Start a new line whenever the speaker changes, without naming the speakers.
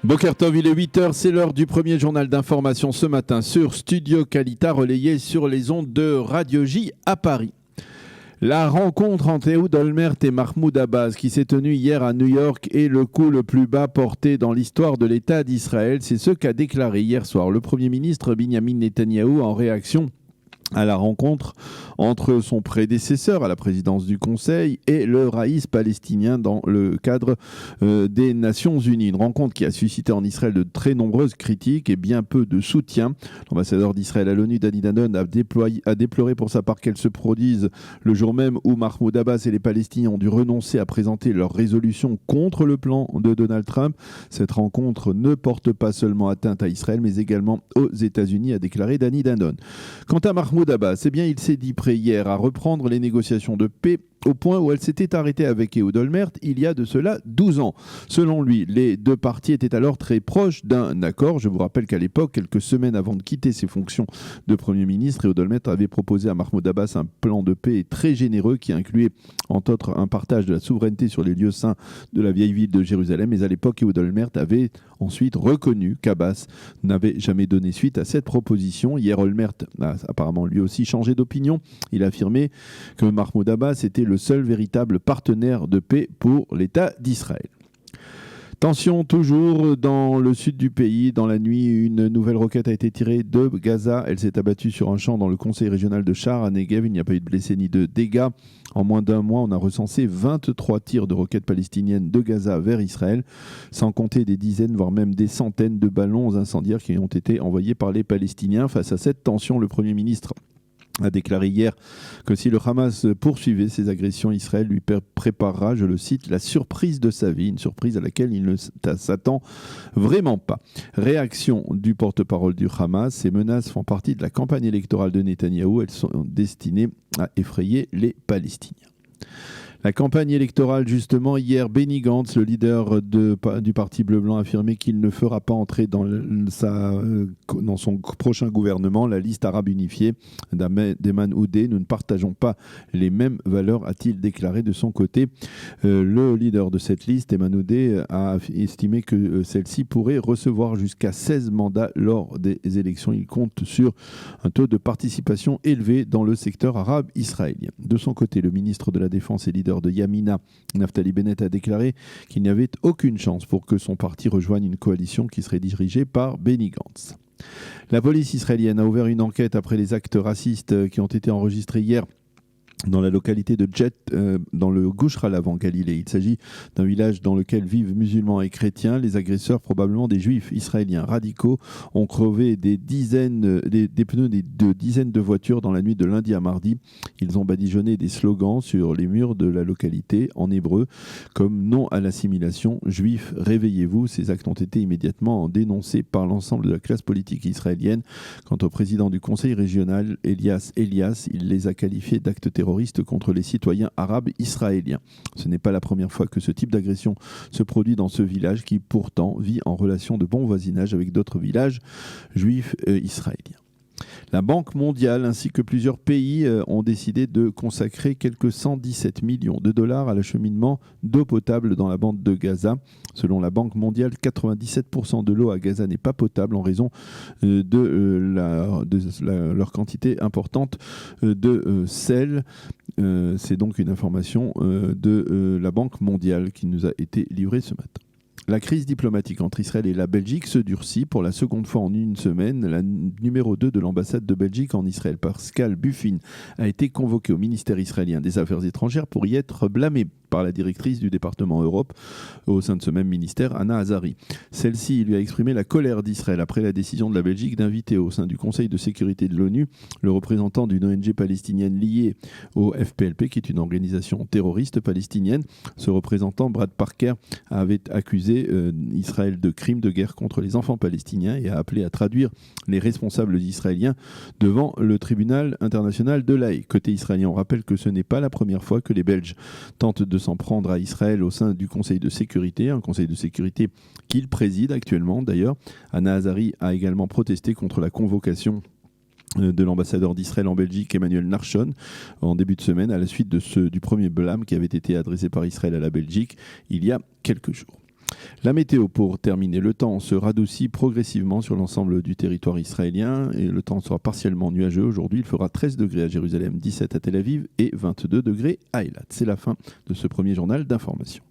Boker Tov, il est 8h, c'est l'heure du premier journal d'information ce matin sur Studio Kalita, relayé sur les ondes de Radio J à Paris. La rencontre entre Ehud Olmert et Mahmoud Abbas qui s'est tenue hier à New York est le coup le plus bas porté dans l'histoire de l'État d'Israël. C'est ce qu'a déclaré hier soir le Premier ministre Binyamin Netanyahou en réaction à la rencontre entre son prédécesseur à la présidence du Conseil et le raïs palestinien dans le cadre des Nations Unies. Une rencontre qui a suscité en Israël de très nombreuses critiques et bien peu de soutien. L'ambassadeur d'Israël à l'ONU, Dani Danon, a déploré pour sa part qu'elle se produise le jour même où Mahmoud Abbas et les Palestiniens ont dû renoncer à présenter leur résolution contre le plan de Donald Trump. Cette rencontre ne porte pas seulement atteinte à Israël, mais également aux États-Unis, a déclaré Dani Danon. Quant à Mahmoud Abbas, eh bien, il s'est dit prêt hier à reprendre les négociations de paix au point où elle s'était arrêtée avec Ehud Olmert il y a de cela 12 ans. Selon lui, les deux parties étaient alors très proches d'un accord. Je vous rappelle qu'à l'époque, quelques semaines avant de quitter ses fonctions de Premier ministre, Ehud Olmert avait proposé à Mahmoud Abbas un plan de paix très généreux qui incluait entre autres un partage de la souveraineté sur les lieux saints de la vieille ville de Jérusalem. Mais à l'époque, Ehud Olmert avait ensuite reconnu qu'Abbas n'avait jamais donné suite à cette proposition. Hier, Olmert a apparemment lui aussi changé d'opinion. Il a affirmé que Mahmoud Abbas était le seul véritable partenaire de paix pour l'État d'Israël. Tension toujours dans le sud du pays. Dans la nuit, une nouvelle roquette a été tirée de Gaza. Elle s'est abattue sur un champ dans le conseil régional de Sha'ar à Negev. Il n'y a pas eu de blessés ni de dégâts. En moins d'un mois, on a recensé 23 tirs de roquettes palestiniennes de Gaza vers Israël, sans compter des dizaines, voire même des centaines de ballons incendiaires qui ont été envoyés par les Palestiniens. Face à cette tension, le Premier ministre a déclaré hier que si le Hamas poursuivait ses agressions, Israël lui préparera, je le cite, la surprise de sa vie, une surprise à laquelle il ne s'attend vraiment pas. Réaction du porte-parole du Hamas, ces menaces font partie de la campagne électorale de Netanyahou, elles sont destinées à effrayer les Palestiniens. La campagne électorale, justement, hier, Benny Gantz, le leader du Parti Bleu-Blanc, a affirmé qu'il ne fera pas entrer dans son prochain gouvernement la liste arabe unifiée d'Ayman Oudeh. Nous ne partageons pas les mêmes valeurs, a-t-il déclaré de son côté. Le leader de cette liste, Ayman Oudeh, a estimé que celle-ci pourrait recevoir jusqu'à 16 mandats lors des élections. Il compte sur un taux de participation élevé dans le secteur arabe israélien. De son côté, le ministre de la Défense et leader de Yamina, Naftali Bennett, a déclaré qu'il n'y avait aucune chance pour que son parti rejoigne une coalition qui serait dirigée par Benny Gantz. La police israélienne a ouvert une enquête après les actes racistes qui ont été enregistrés hier dans la localité de Jet, dans le Gush Halav en Galilée. Il s'agit d'un village dans lequel vivent musulmans et chrétiens. Les agresseurs, probablement des juifs israéliens radicaux, ont crevé des pneus de dizaines de voitures dans la nuit de lundi à mardi. Ils ont badigeonné des slogans sur les murs de la localité en hébreu, comme non à l'assimilation, juifs, réveillez-vous. Ces actes ont été immédiatement dénoncés par l'ensemble de la classe politique israélienne. Quant au président du conseil régional, Elias, il les a qualifiés d'actes terroristes contre les citoyens arabes israéliens. Ce n'est pas la première fois que ce type d'agression se produit dans ce village qui pourtant vit en relation de bon voisinage avec d'autres villages juifs israéliens. La Banque mondiale ainsi que plusieurs pays ont décidé de consacrer quelques 117 millions de dollars à l'acheminement d'eau potable dans la bande de Gaza. Selon la Banque mondiale, 97% de l'eau à Gaza n'est pas potable en raison de leur quantité importante de sel. C'est donc une information de la Banque mondiale qui nous a été livrée ce matin. La crise diplomatique entre Israël et la Belgique se durcit pour la seconde fois en une semaine. La numéro 2 de l'ambassade de Belgique en Israël, Pascal Buffin, a été convoquée au ministère israélien des Affaires étrangères pour y être blâmée par la directrice du département Europe au sein de ce même ministère, Anna Azari. Celle-ci lui a exprimé la colère d'Israël après la décision de la Belgique d'inviter au sein du Conseil de sécurité de l'ONU le représentant d'une ONG palestinienne liée au FPLP, qui est une organisation terroriste palestinienne. Ce représentant, Brad Parker, avait accusé Israël de crimes de guerre contre les enfants palestiniens et a appelé à traduire les responsables israéliens devant le tribunal international de l'Haye. Côté israélien, on rappelle que ce n'est pas la première fois que les Belges tentent de s'en prendre à Israël au sein du Conseil de sécurité, un Conseil de sécurité qu'il préside actuellement d'ailleurs. Anna Azari a également protesté contre la convocation de l'ambassadeur d'Israël en Belgique, Emmanuel Narshon, en début de semaine, à la suite du premier blâme qui avait été adressé par Israël à la Belgique il y a quelques jours. La météo pour terminer. Le temps se radoucit progressivement sur l'ensemble du territoire israélien et le temps sera partiellement nuageux. Aujourd'hui, il fera 13 degrés à Jérusalem, 17 à Tel Aviv et 22 degrés à Eilat. C'est la fin de ce premier journal d'information.